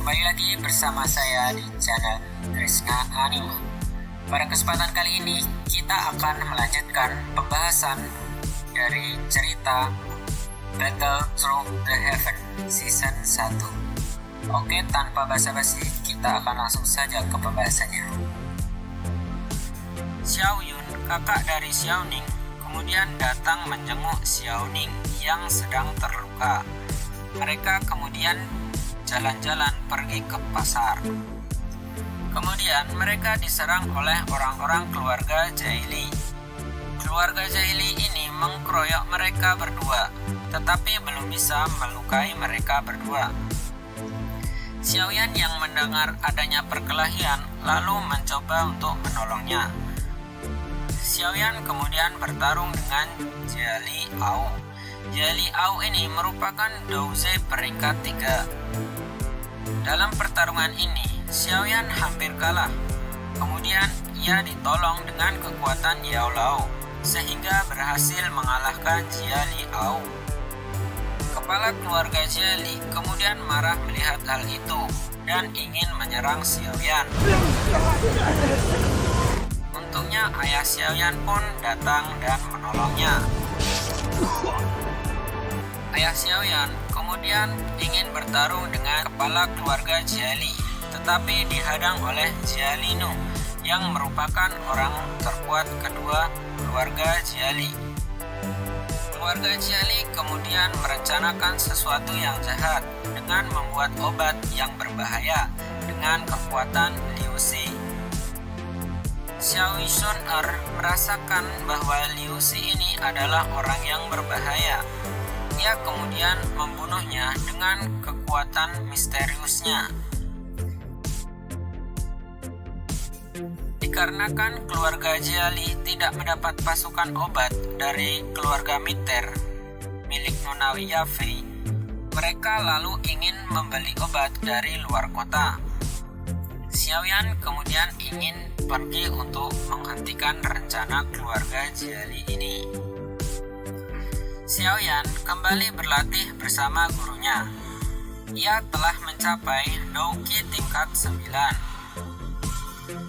Kembali lagi bersama saya di channel Trisna Anime. Pada kesempatan kali ini kita akan melanjutkan pembahasan dari cerita Battle Through the Heaven Season 1. Oke, tanpa basa-basi kita akan langsung saja ke pembahasannya. Xiao Yun, kakak dari Xiao Ning, kemudian datang menjenguk Xiao Ning yang sedang terluka. Mereka kemudian jalan-jalan pergi ke pasar. Kemudian mereka diserang oleh orang-orang keluarga Jaili. Keluarga Jaili ini mengkeroyok mereka berdua, tetapi belum bisa melukai mereka berdua. Xiaoyan yang mendengar adanya perkelahian lalu mencoba untuk menolongnya. Xiaoyan kemudian bertarung dengan Jiali Ao. Jiali Ao ini merupakan Douze peringkat 3. Dalam pertarungan ini, Xiaoyan hampir kalah. Kemudian ia ditolong dengan kekuatan Yao Lao, sehingga berhasil mengalahkan Jiali Ao. Kepala keluarga Jiali kemudian marah melihat hal itu dan ingin menyerang Xiaoyan. Untungnya ayah Xiaoyan pun datang dan menolongnya. Ayah Xiaoyan kemudian ingin bertarung dengan kepala keluarga Jiali, tetapi dihadang oleh Jiali Nu yang merupakan orang terkuat kedua keluarga Jiali. Keluarga Jiali kemudian merencanakan sesuatu yang jahat dengan membuat obat yang berbahaya dengan kekuatan Liu Xi. Xiao Yishun merasakan bahwa Liu Xi ini adalah orang yang berbahaya. Ia kemudian membunuhnya dengan kekuatan misteriusnya. Dikarenakan keluarga Jiali tidak mendapat pasukan obat dari keluarga Miter milik Nona Yafei, mereka lalu ingin membeli obat dari luar kota. Xiaoyan kemudian ingin pergi untuk menghentikan rencana keluarga Jiali ini. Xiaoyan kembali berlatih bersama gurunya. Ia telah mencapai Douqi tingkat 9.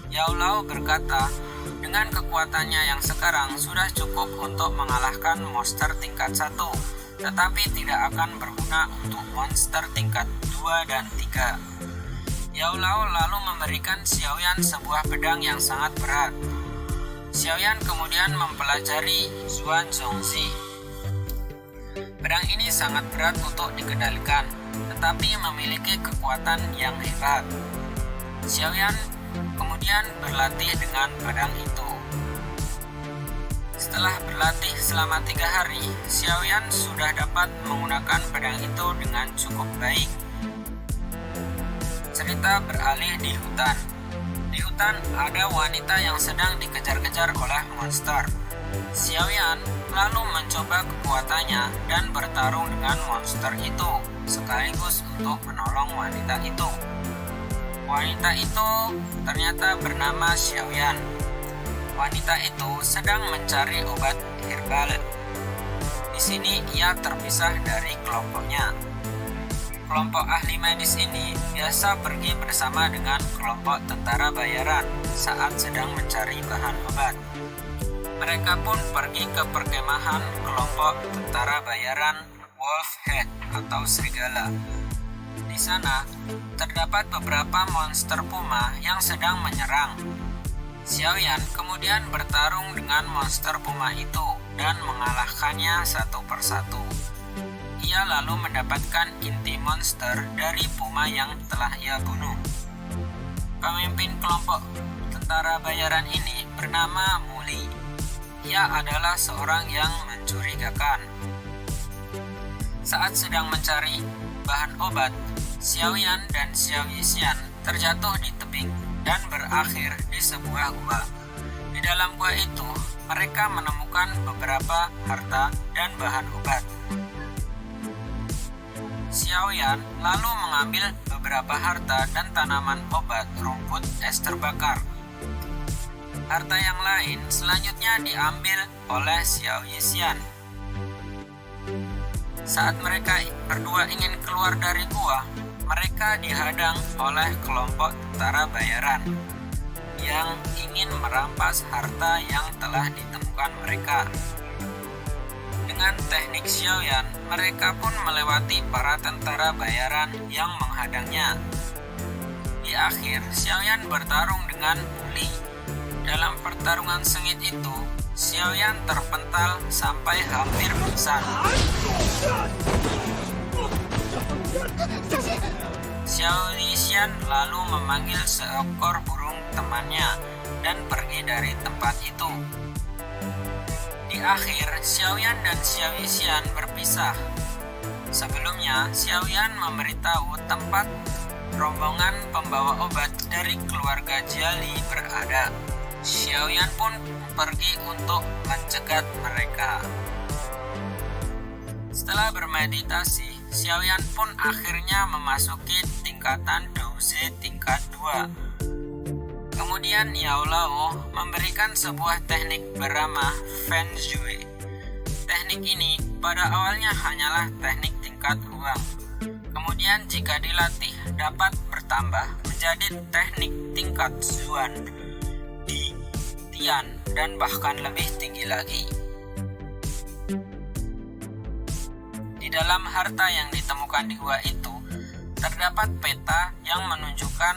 Yao Lao berkata, dengan kekuatannya yang sekarang sudah cukup untuk mengalahkan monster tingkat 1, tetapi tidak akan berguna untuk monster tingkat 2 dan 3. Yao Lao lalu memberikan Xiaoyan sebuah pedang yang sangat berat. Xiaoyan kemudian mempelajari Xuan Zongzi. Pedang ini sangat berat untuk dikendalikan, tetapi memiliki kekuatan yang hebat. Xiaoyan kemudian berlatih dengan pedang itu. Setelah berlatih selama 3 hari, Xiaoyan sudah dapat menggunakan pedang itu dengan cukup baik. Cerita beralih di hutan. Di hutan ada wanita yang sedang dikejar-kejar oleh monster. Xiaoyan lalu mencoba kekuatannya dan bertarung dengan monster itu, sekaligus untuk menolong wanita itu. Wanita itu ternyata bernama Xiaoyan. Wanita itu sedang mencari obat herbal. Di sini ia terpisah dari kelompoknya. Kelompok ahli medis ini biasa pergi bersama dengan kelompok tentara bayaran saat sedang mencari bahan obat. Mereka pun pergi ke perkemahan kelompok tentara bayaran Wolfhead atau serigala. Di sana terdapat beberapa monster puma yang sedang menyerang. Xiaoyan kemudian bertarung dengan monster puma itu dan mengalahkannya satu persatu. Ia lalu mendapatkan inti monster dari puma yang telah ia bunuh. Pemimpin kelompok tentara bayaran ini bernama Muli. Ia adalah seorang yang mencurigakan. Saat sedang mencari bahan obat, Xiaoyan dan Xiao Yixian terjatuh di tebing dan berakhir di sebuah gua. Di dalam gua itu, mereka menemukan beberapa harta dan bahan obat. Xiaoyan lalu mengambil beberapa harta dan tanaman obat rumput es terbakar. Harta yang lain selanjutnya diambil oleh Xiao Yixian. Saat mereka berdua ingin keluar dari gua, mereka dihadang oleh kelompok tentara bayaran yang ingin merampas harta yang telah ditemukan mereka. Dengan teknik Xiaoyan, mereka pun melewati para tentara bayaran yang menghadangnya. Di akhir, Xiaoyan bertarung dengan Uli. Dalam pertarungan sengit itu, Xiaoyan terpental sampai hampir pingsan. Xiao Lixian lalu memanggil seekor burung temannya dan pergi dari tempat itu. Di akhir, Xiaoyan dan Xiao Lixian berpisah. Sebelumnya, Xiaoyan memberitahu tempat rombongan pembawa obat dari keluarga Jiali berada. Xiaoyan pun pergi untuk mencegat mereka. Setelah bermeditasi, Xiaoyan pun akhirnya memasuki tingkatan Douze tingkat 2. Kemudian Yao Lao memberikan sebuah teknik bernama Feng Shui. Teknik ini pada awalnya hanyalah teknik tingkat ruang. Kemudian jika dilatih dapat bertambah menjadi teknik tingkat Zuan, Di, Tian, dan bahkan lebih tinggi lagi. Di dalam harta yang ditemukan di gua itu terdapat peta yang menunjukkan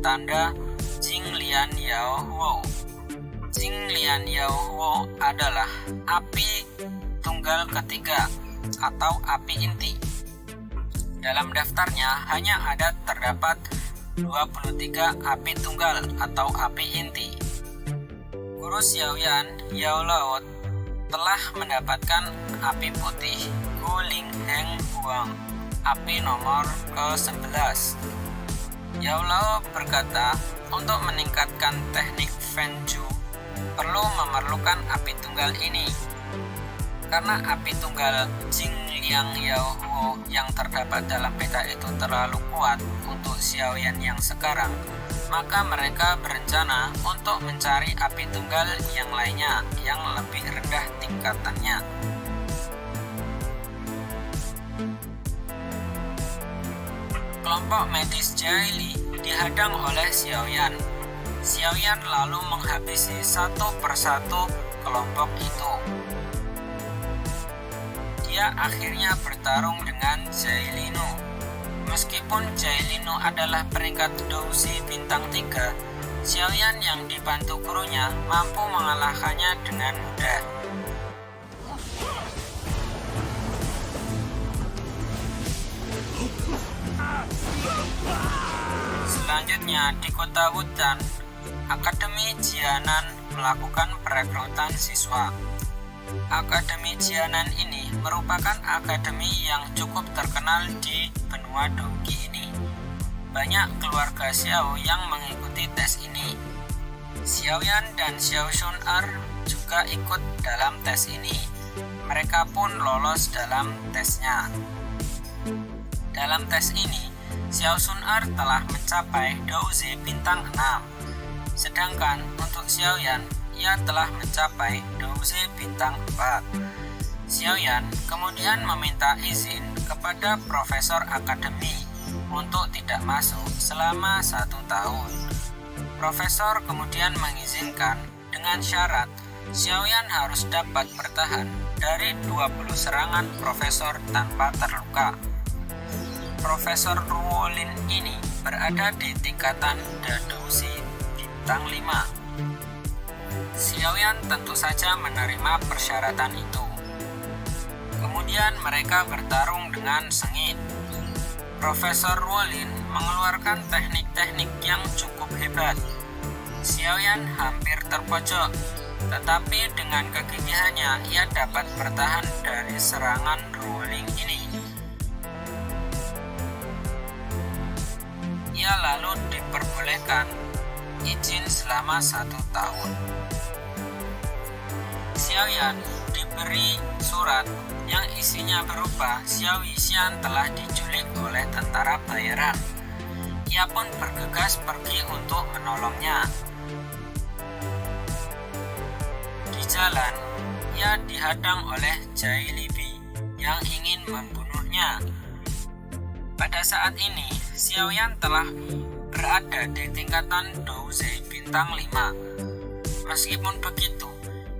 tanda Jing Lian Yao Huo. Jing Lian Yao Huo adalah api tunggal ketiga atau api inti. Dalam daftarnya hanya terdapat 23 api tunggal atau api inti. Guru Xiaoyan, Yao Lao, telah mendapatkan api putih Gu Ling Heng Huang, api nomor ke-11. Yao Lao berkata, untuk meningkatkan teknik Feng Shui perlu memerlukan api tunggal ini. Karena api tunggal Jing Liang Yao Huo yang terdapat dalam peta itu terlalu kuat untuk Xiaoyan yang sekarang, maka mereka berencana untuk mencari api tunggal yang lainnya yang lebih rendah tingkatannya. Kelompok medis Jiali dihadang oleh Xiaoyan. Xiaoyan lalu menghabisi satu persatu kelompok itu. Dia akhirnya bertarung dengan Jailino. Meskipun Jailino adalah peringkat Douze bintang 3, Xiaoyan yang dibantu gurunya mampu mengalahkannya dengan mudah. Selanjutnya di kota Wutan, Akademi Jianan melakukan perekrutan siswa. Akademi Jianan ini merupakan akademi yang cukup terkenal di benua Dongki ini. Banyak keluarga Xiao yang mengikuti tes ini. Xiaoyan dan Xiao Shun-er juga ikut dalam tes ini. Mereka pun lolos dalam tesnya. Dalam tes ini, Xiao Shun-er telah mencapai Douze bintang 6. Sedangkan untuk Xiaoyan, ia telah mencapai Douze bintang 4. Xiaoyan kemudian meminta izin kepada profesor akademi untuk tidak masuk selama 1 tahun. Profesor kemudian mengizinkan dengan syarat Xiaoyan harus dapat bertahan dari 20 serangan profesor tanpa terluka. Profesor Ruolin ini berada di tingkatan Douze bintang 5. Xiaoyan tentu saja menerima persyaratan itu. Kemudian mereka bertarung dengan sengit. Profesor Ruolin mengeluarkan teknik-teknik yang cukup hebat. Xiaoyan hampir terpojok, tetapi dengan kegigihannya ia dapat bertahan dari serangan Ruolin ini. Ia lalu diperbolehkan izin selama 1 tahun. Xiaoyan diberi surat yang isinya berupa Xiao Lixian telah diculik oleh tentara bayaran. Ia pun bergegas pergi untuk menolongnya. Di jalan, ia dihadang oleh Jai Libi yang ingin membunuhnya. Pada saat ini, Xiaoyan telah berada di tingkatan Douzhe bintang 5. Meskipun begitu,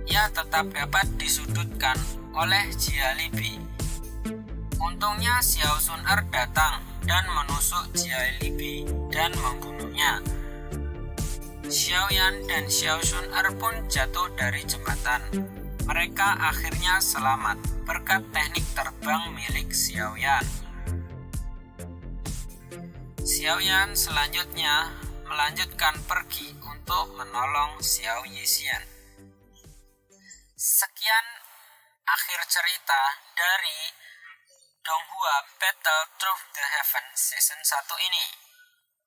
ia tetap dapat disudutkan oleh Jia Libi. Untungnya Xiao Sun-er datang dan menusuk Jia Libi dan membunuhnya. Xiaoyan dan Xiao Sun-er pun jatuh dari jembatan. Mereka akhirnya selamat berkat teknik terbang milik Xiaoyan. Xiaoyan selanjutnya melanjutkan pergi untuk menolong Xiao Yixian. Sekian akhir cerita dari Donghua Battle Through the Heaven Season 1 ini.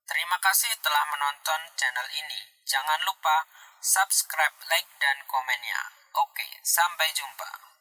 Terima kasih telah menonton channel ini. Jangan lupa subscribe, like, dan komennya. Oke, sampai jumpa.